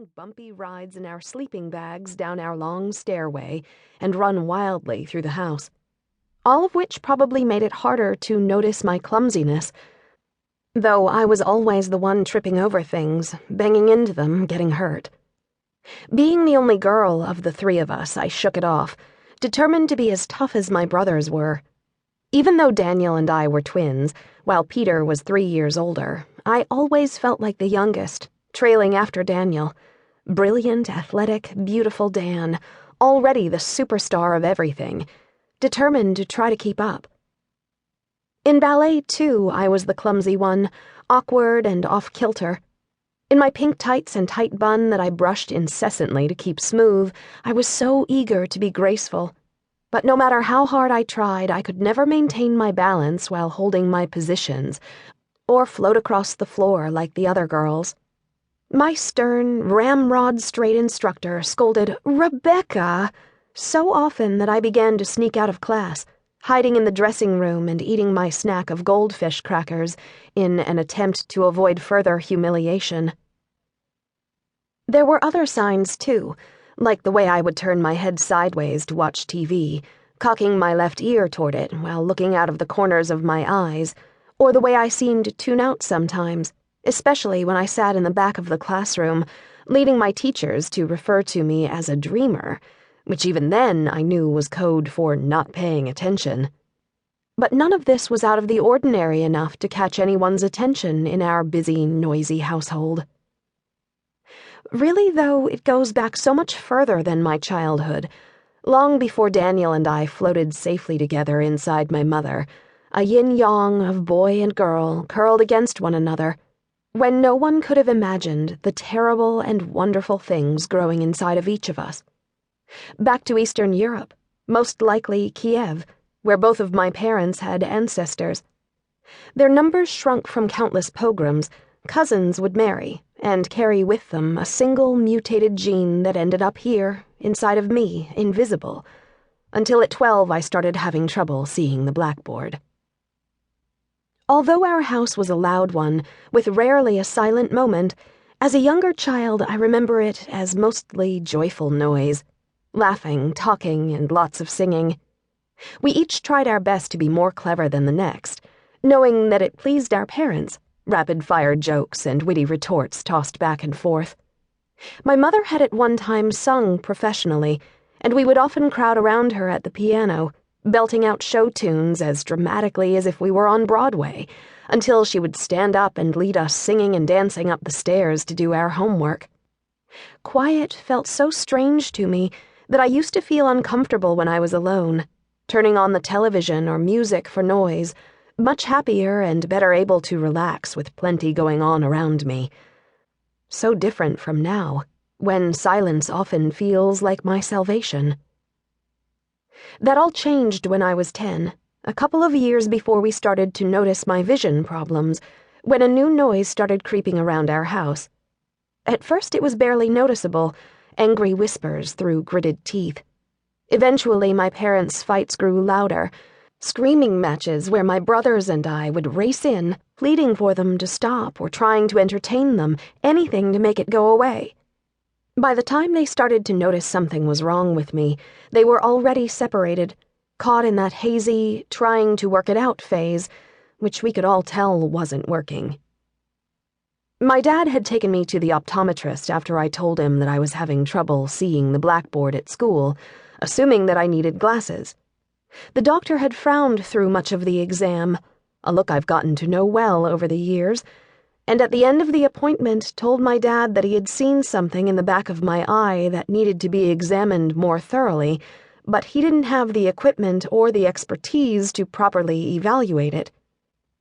taking bumpy rides in our sleeping bags down our long stairway and run wildly through the house, all of which probably made it harder to notice my clumsiness, though I was always the one tripping over things, banging into them, getting hurt. Being the only girl of the three of us, I shook it off, determined to be as tough as my brothers were. Even though Daniel and I were twins, while Peter was 3 years older, I always felt like the youngest, trailing after Daniel. Brilliant, athletic, beautiful Dan, already the superstar of everything, determined to try to keep up. In ballet, too, I was the clumsy one, awkward and off-kilter. In my pink tights and tight bun that I brushed incessantly to keep smooth, I was so eager to be graceful. But no matter how hard I tried, I could never maintain my balance while holding my positions, or float across the floor like the other girls. My stern, ramrod-straight instructor scolded "Rebecca" so often that I began to sneak out of class, hiding in the dressing room and eating my snack of goldfish crackers in an attempt to avoid further humiliation. There were other signs, too, like the way I would turn my head sideways to watch TV, cocking my left ear toward it while looking out of the corners of my eyes, or the way I seemed to tune out sometimes, especially when I sat in the back of the classroom, leading my teachers to refer to me as a dreamer, which even then I knew was code for not paying attention. But none of this was out of the ordinary enough to catch anyone's attention in our busy, noisy household. Really, though, it goes back so much further than my childhood, long before Daniel and I floated safely together inside my mother, a yin-yang of boy and girl curled against one another, when no one could have imagined the terrible and wonderful things growing inside of each of us. Back to Eastern Europe, most likely Kiev, where both of my parents had ancestors. Their numbers shrunk from countless pogroms. Cousins would marry and carry with them a single mutated gene that ended up here, inside of me, invisible, until at 12 I started having trouble seeing the blackboard. Although our house was a loud one, with rarely a silent moment, as a younger child I remember it as mostly joyful noise, laughing, talking, and lots of singing. We each tried our best to be more clever than the next, knowing that it pleased our parents. Rapid-fire jokes and witty retorts tossed back and forth. My mother had at one time sung professionally, and we would often crowd around her at the piano, belting out show tunes as dramatically as if we were on Broadway, until she would stand up and lead us singing and dancing up the stairs to do our homework. Quiet felt so strange to me that I used to feel uncomfortable when I was alone, turning on the television or music for noise, much happier and better able to relax with plenty going on around me. So different from now, when silence often feels like my salvation. That all changed when I was 10, a couple of years before we started to notice my vision problems, when a new noise started creeping around our house. At first it was barely noticeable, angry whispers through gritted teeth. Eventually my parents' fights grew louder, screaming matches where my brothers and I would race in, pleading for them to stop or trying to entertain them, anything to make it go away. By the time they started to notice something was wrong with me, they were already separated, caught in that hazy, trying to work it out phase, which we could all tell wasn't working. My dad had taken me to the optometrist after I told him that I was having trouble seeing the blackboard at school, assuming that I needed glasses. The doctor had frowned through much of the exam, a look I've gotten to know well over the years, and at the end of the appointment told my dad that he had seen something in the back of my eye that needed to be examined more thoroughly, but he didn't have the equipment or the expertise to properly evaluate it.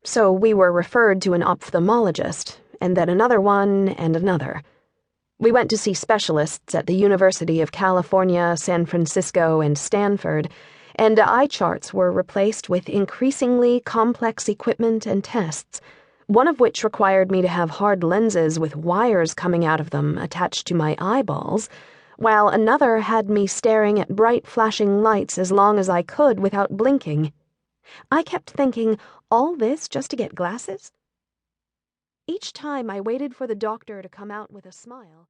So we were referred to an ophthalmologist, and then another one, and another. We went to see specialists at the University of California, San Francisco, and Stanford, and eye charts were replaced with increasingly complex equipment and tests, one of which required me to have hard lenses with wires coming out of them attached to my eyeballs, while another had me staring at bright flashing lights as long as I could without blinking. I kept thinking, all this just to get glasses? Each time I waited for the doctor to come out with a smile.